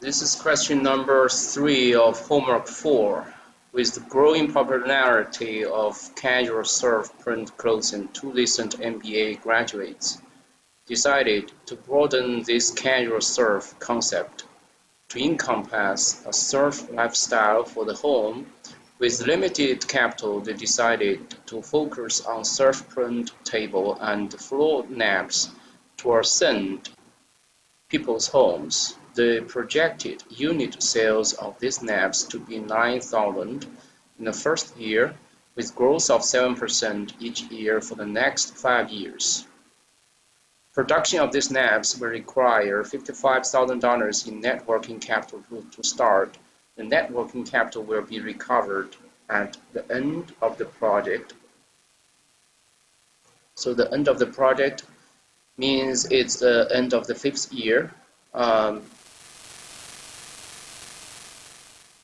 This is question number 3 of homework 4. With the growing popularity of casual surf print clothing, 2 recent MBA graduates decided to broaden this casual surf concept to encompass a surf lifestyle for the home. With limited capital, they decided to focus on surf print table and floor naps to ascend people's homes. The projected unit sales of these naps to be 9,000 in the first year, with growth of 7% each year for the next 5 years. Production of these naps will require $55,000 in net working capital to start. The net working capital will be recovered at the end of the project. So the end of the project means it's the end of the 5th year.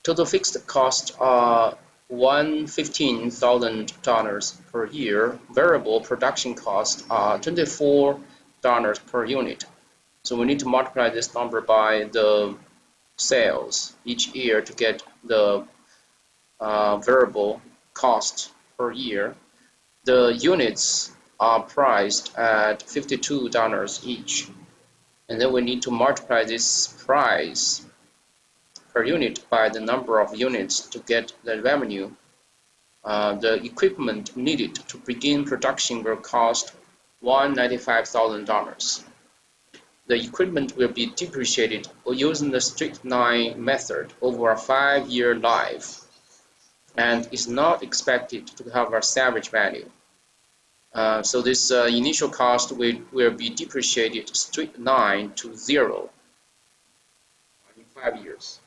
Total fixed costs are $115,000 per year. Variable production costs are $24 per unit. So we need to multiply this number by the sales each year to get the variable cost per year. The units are priced at $52 each. And then we need to multiply this price per unit by the number of units to get the revenue. The equipment needed to begin production will cost $195,000. The equipment will be depreciated using the straight-line method over a 5-year life and is not expected to have a salvage value. So this initial cost will be depreciated straight line to 0 in 5 years.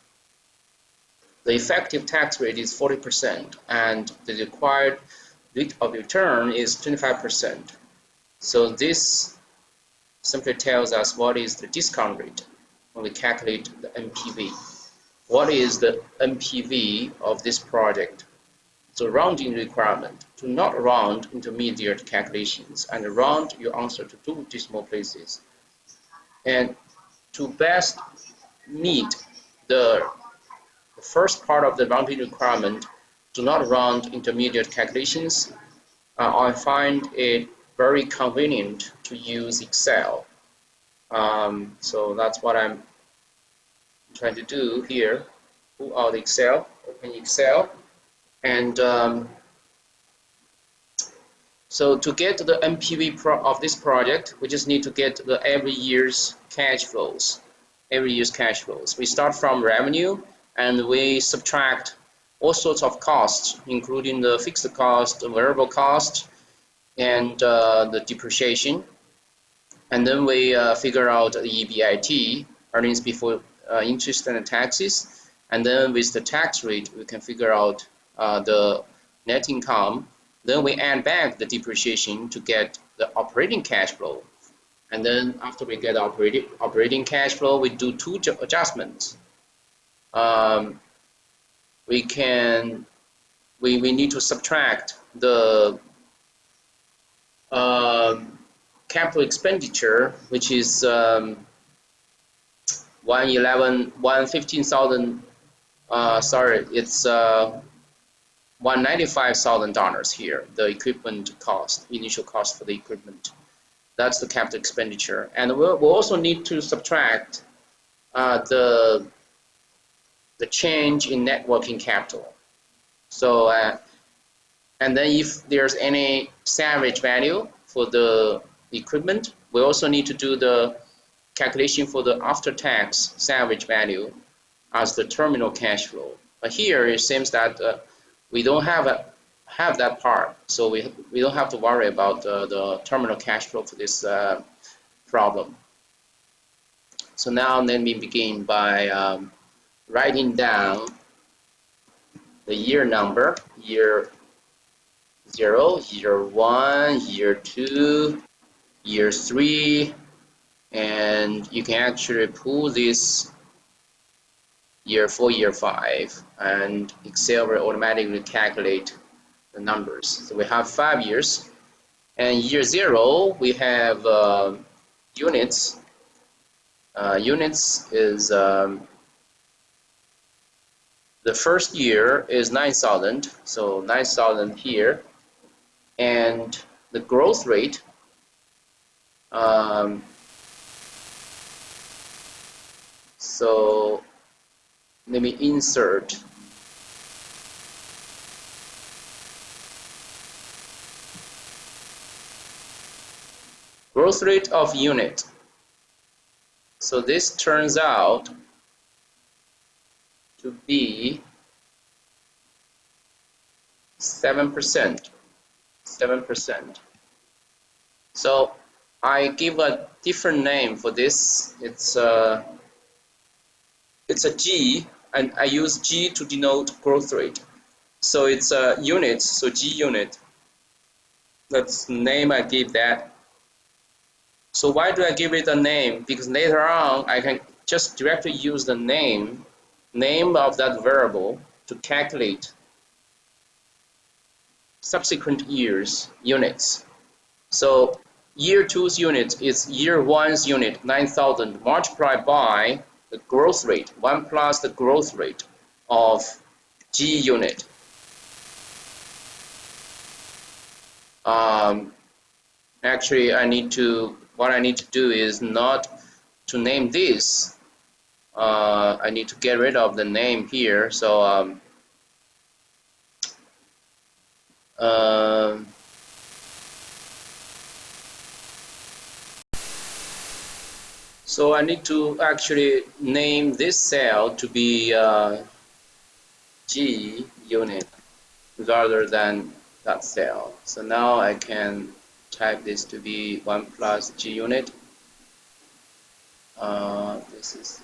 The effective tax rate is 40% and the required rate of return is 25%. So this simply tells us what is the discount rate when we calculate the NPV. What is the NPV of this project? So rounding requirement. Do not round intermediate calculations and round your answer to 2 decimal places. And to best meet the first part of the rounding requirement, do not round intermediate calculations. I find it very convenient to use Excel. So that's what I'm trying to do here. Pull out Excel, open Excel. And so to get the NPV of this project, we just need to get the every year's cash flows. We start from revenue and we subtract all sorts of costs, including the fixed cost, the variable cost, and the depreciation. And then we figure out the EBIT, earnings before interest and taxes. And then with the tax rate, we can figure out the net income. Then we add back the depreciation to get the operating cash flow. And then after we get operating cash flow, we do 2 adjustments. We need to subtract the capital expenditure, which is $115,000. Sorry, it's $195,000 here. The equipment cost, initial cost for the equipment. That's the capital expenditure, and we'll also need to subtract the change in net working capital. So, and then if there's any salvage value for the equipment, we also need to do the calculation for the after-tax salvage value as the terminal cash flow. But here it seems that we don't have that part, so we don't have to worry about the terminal cash flow for this problem. So now let me begin by writing down the year number, year 0, year 1, year 2, year 3, and you can actually pull this year 4, year 5, and Excel will automatically calculate the numbers. So we have 5 years, and year 0 we have units. Units is The first year is 9,000, so 9,000 here, and the growth rate, so let me insert growth rate of unit. So this turns out to be 7%. 7%. So I give a different name for this. It's a G, and I use G to denote growth rate. So it's a unit, so G unit. That's the name I give that. So why do I give it a name? Because later on I can just directly use the name of that variable to calculate subsequent years units. So year 2's unit is year 1's unit, 9,000, multiplied by the growth rate, 1 plus the growth rate of G unit. Actually, what I need to do is not to name this. I need to get rid of the name here. So so I need to actually name this cell to be G unit rather than that cell. So now I can type this to be 1 plus G unit. This is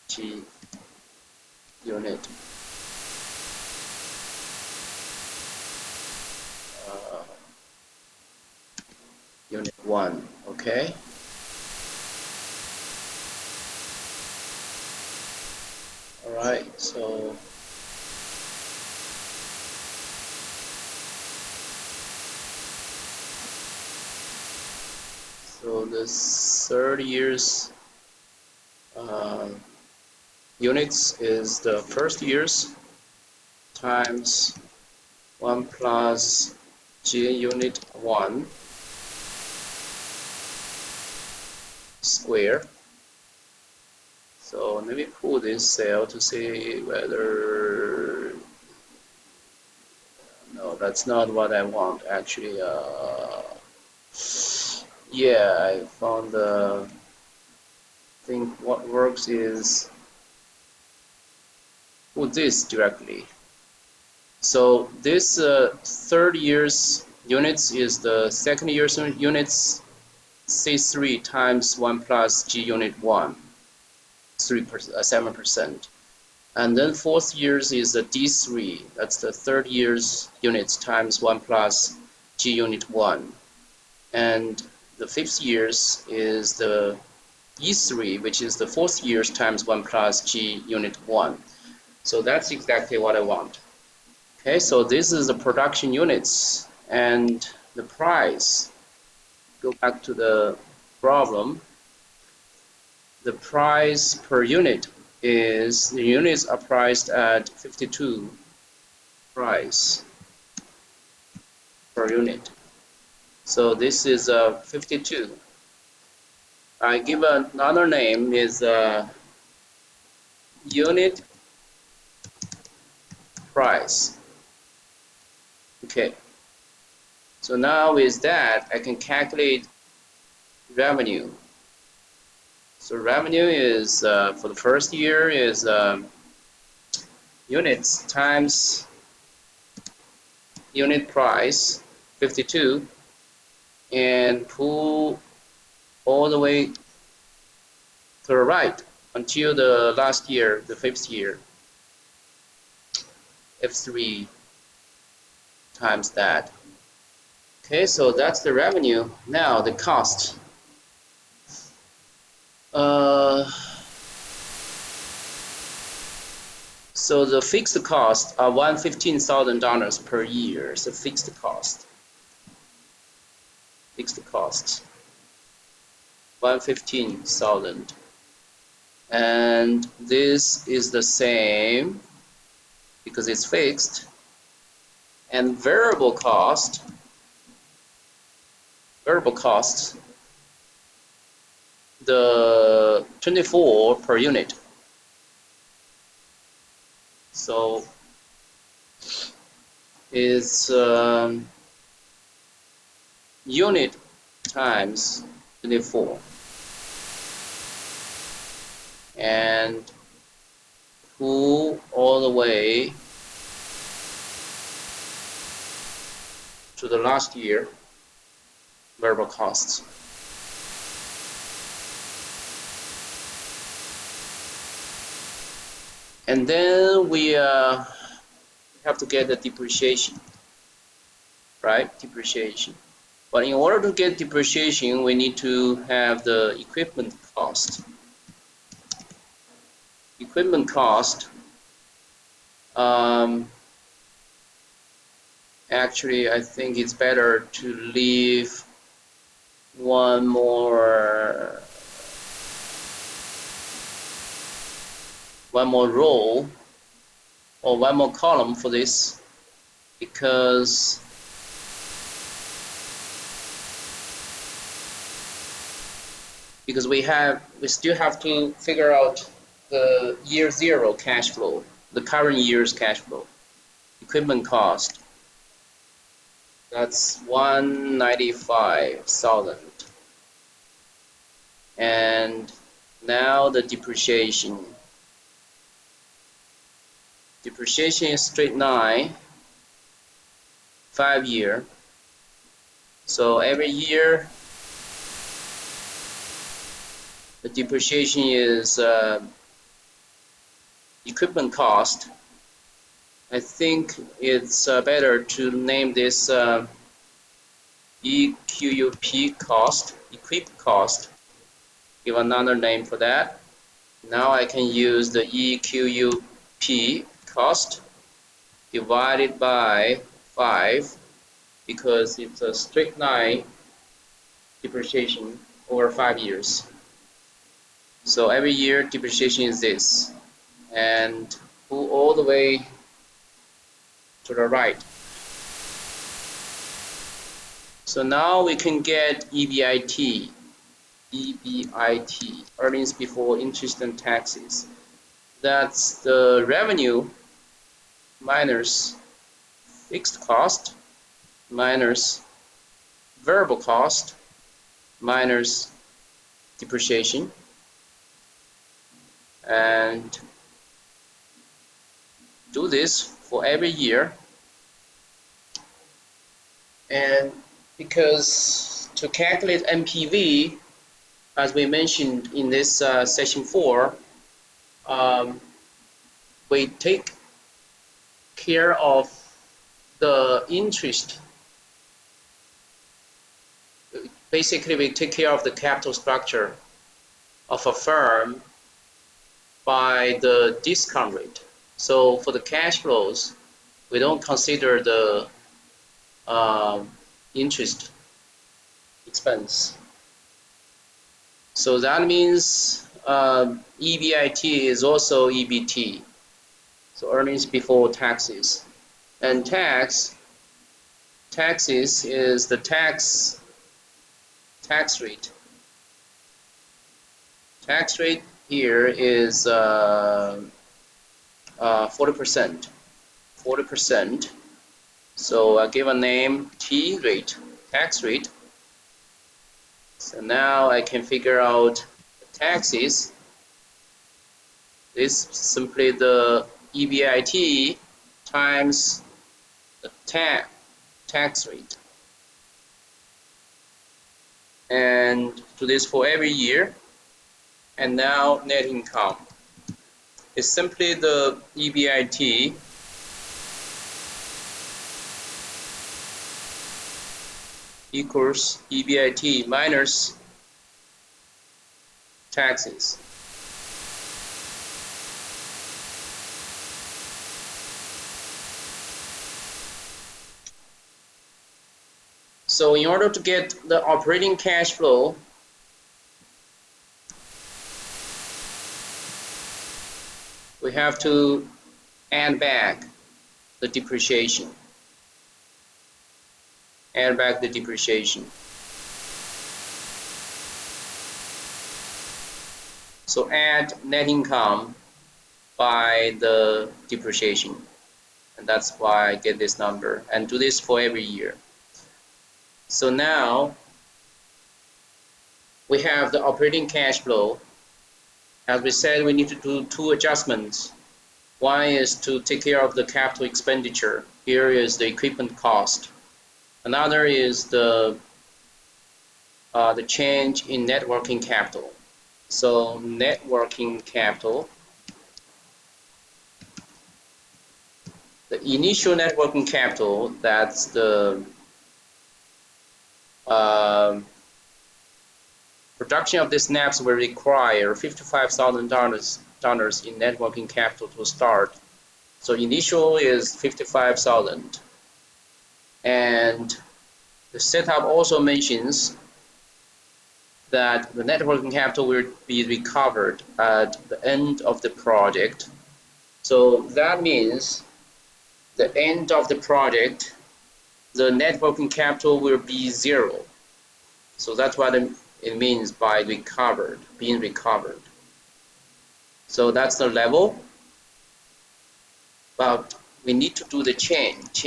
G unit. Unit 1, okay? Alright, so the third year's units is the first year's times 1 plus G unit 1 square. So let me pull this cell to see whether, no, that's not what I want actually. Yeah, I found the thing. What works is put this directly. So this third year's units is the second year's units, C3 times 1 plus G unit 1, 7%. And then fourth year's is the D3, that's the third year's units times 1 plus G unit 1. And the fifth year's is the E3, which is the fourth year's times 1 plus G unit 1. So that's exactly what I want. Okay, so this is the production units and the price. Go back to the problem. The price per unit is, the units are priced at 52 price per unit. So this is 52. I give another name is unit price. Okay. So now with that, I can calculate revenue. So revenue is for the first year is units times unit price 52, and pull all the way to the right until the last year, the fifth year. F3 times that. Okay, so that's the revenue. Now the cost. So the fixed costs are $115,000 per year. It's a fixed cost. Fixed costs. 115,000. and this is the same because it's fixed. And variable costs, the 24 per unit. So it's unit times 24, and pull all the way to the last year variable costs. And then we have to get the depreciation, right? Depreciation. But in order to get depreciation, we need to have the equipment cost. Equipment cost, actually, I think it's better to leave one more row or one more column for this, because we still have to figure out the year zero cash flow, the current year's cash flow. Equipment cost, that's 195,000. And now the depreciation. Depreciation is straight line, 5 year. So every year the depreciation is equipment cost. I think it's better to name this EQUP cost, equip cost. Give another name for that. Now I can use the EQUP cost divided by 5 because it's a straight line depreciation over 5 years. So every year depreciation is this, and pull all the way to the right. So now we can get EBIT, earnings before interest and taxes. That's the revenue minus fixed cost minus variable cost minus depreciation, and do this for every year. And because to calculate NPV, as we mentioned in this session 4, we take care of the interest. Basically, we take care of the capital structure of a firm by the discount rate. So for the cash flows, we don't consider the interest expense. So that means EBIT is also EBT, so earnings before taxes. And taxes is the tax rate. Tax rate here is 40%. 40%. So I give a name T rate, tax rate. So now I can figure out the taxes. This is simply the EBIT times the tax rate. And do this for every year. And now net income is simply the EBIT equals EBIT minus taxes. So in order to get the operating cash flow, we have to add back the depreciation. Add back the depreciation. So add net income by the depreciation. And that's why I get this number. And do this for every year. So now we have the operating cash flow. As we said, we need to do two adjustments. One is to take care of the capital expenditure. Here is the equipment cost. Another is the change in net working capital. So net working capital, the initial net working capital, that's the production of these snaps will require $55,000 in net working capital to start. So initial is 55,000, and the setup also mentions that the net working capital will be recovered at the end of the project. So that means the end of the project, the net working capital will be zero. So that's what it means by recovered, being recovered. So that's the level. But we need to do the change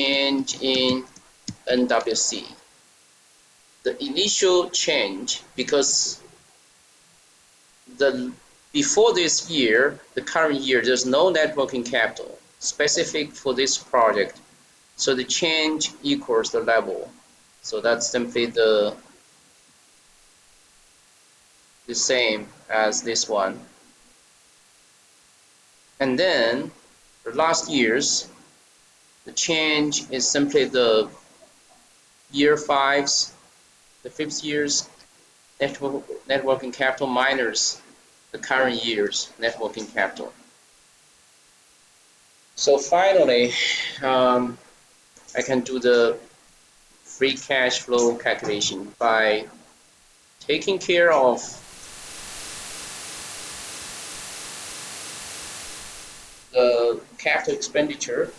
in NWC. The initial change, because before this year, the current year, there's no net working capital specific for this project. So the change equals the level. So that's simply the same as this one. And then for last year's, the change is simply the year 5's, the 5th year's net working capital minus the current year's net working capital. So finally, I can do the free cash flow calculation by taking care of the capital expenditure.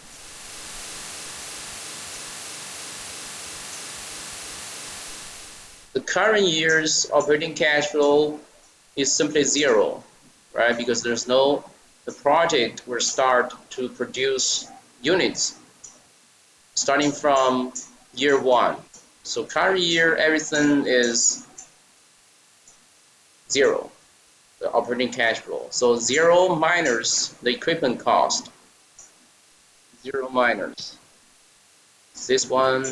The current year's operating cash flow is simply zero, right? Because the project will start to produce units starting from year 1. So current year, everything is zero, the operating cash flow. So 0 minus the equipment cost. 0 minus this one,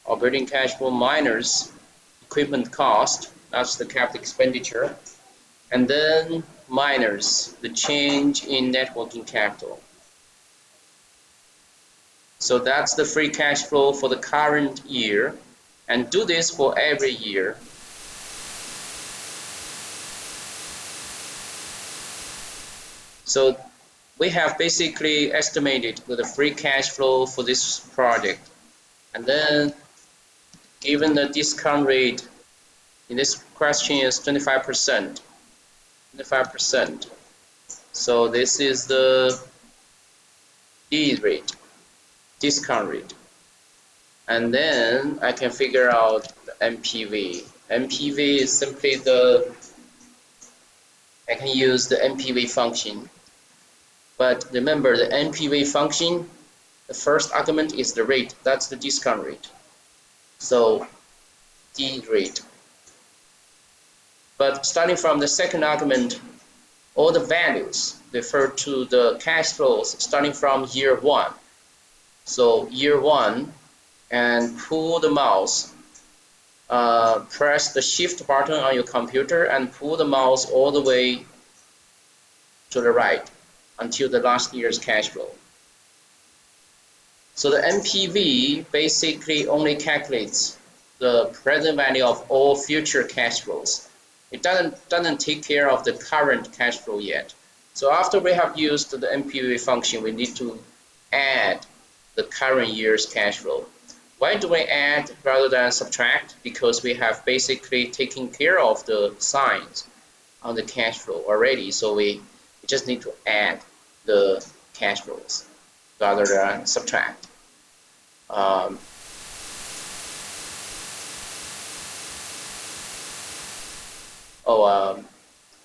operating cash flow minus equipment cost, that's the capital expenditure, and then minus the change in net working capital. So that's the free cash flow for the current year, and do this for every year. So we have basically estimated the free cash flow for this project, and then given the discount rate in this question is 25%. 25%. So this is the D rate, discount rate. And then I can figure out the NPV. NPV is simply I can use the NPV function. But remember, the NPV function, the first argument is the rate, that's the discount rate. So D rate. But starting from the second argument, all the values refer to the cash flows starting from year 1. So year 1, and pull the mouse, press the shift button on your computer and pull the mouse all the way to the right until the last year's cash flow. So the NPV basically only calculates the present value of all future cash flows. It doesn't take care of the current cash flow yet. So after we have used the NPV function, we need to add the current year's cash flow. Why do we add rather than subtract? Because we have basically taken care of the signs on the cash flow already. So we You just need to add the cash flows rather than subtract. Um,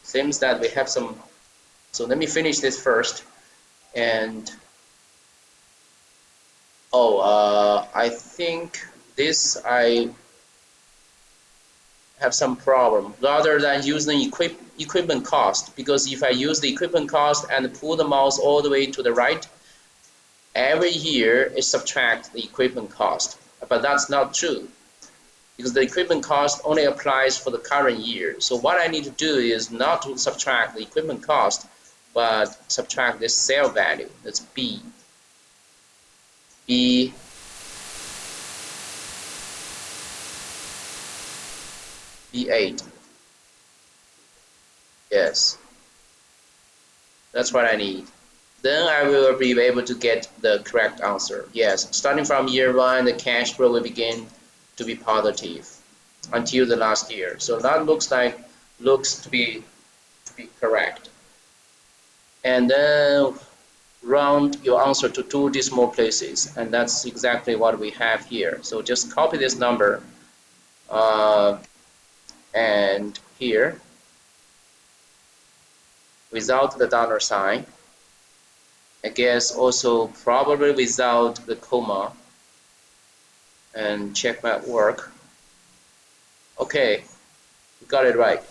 Seems that we have some. So let me finish this first. And I think this I have some problem rather than using equipment cost, because if I use the equipment cost and pull the mouse all the way to the right, every year it subtracts the equipment cost. But that's not true, because the equipment cost only applies for the current year. So what I need to do is not to subtract the equipment cost, but subtract this sale value. That's B8. Yes, that's what I need. Then I will be able to get the correct answer. Yes, starting from year one, the cash flow will begin to be positive until the last year. So that looks to be correct. And then round your answer to two decimal places, and that's exactly what we have here. So just copy this number and here without the dollar sign. I guess also probably without the comma, and check my work. Okay, got it right.